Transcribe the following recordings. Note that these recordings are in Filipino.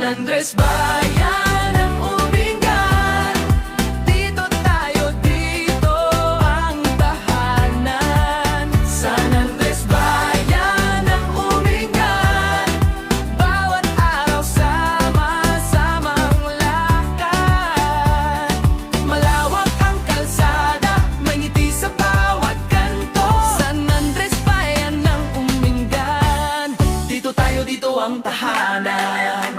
Andres bayan ng Umingan. Dito tayo, dito ang tahanan. San Andres bayan ng Umingan. Bawat araw sama-samang lakad. Malawak ang kalsada, may ngiti sa bawat kanto. San Andres bayan ng Umingan. Dito tayo, dito ang tahanan.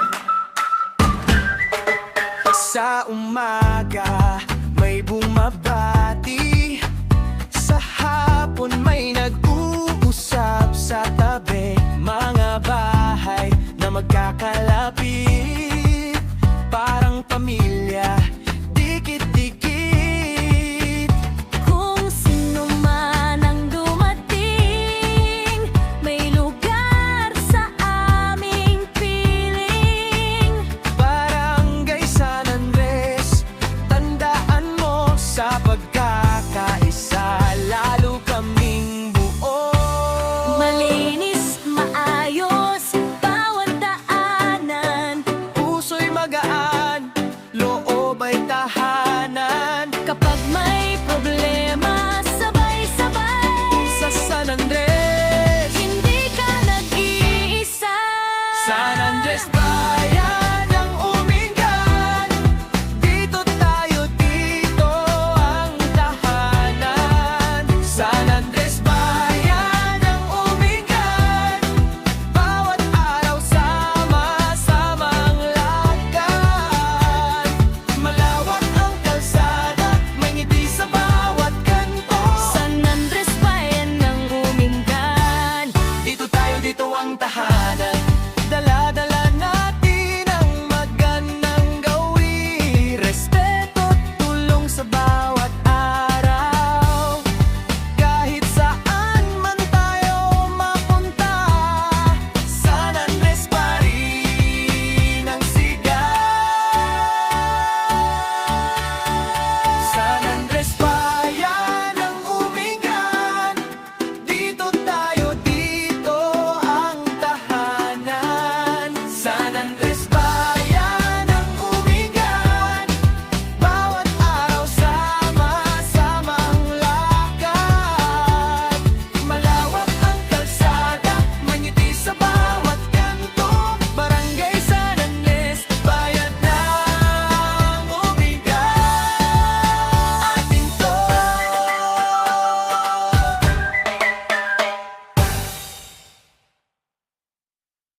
Sa umaga may bumabati, sa hapon may nag-uusap sa tabi. Mga bahay na magkakalapit,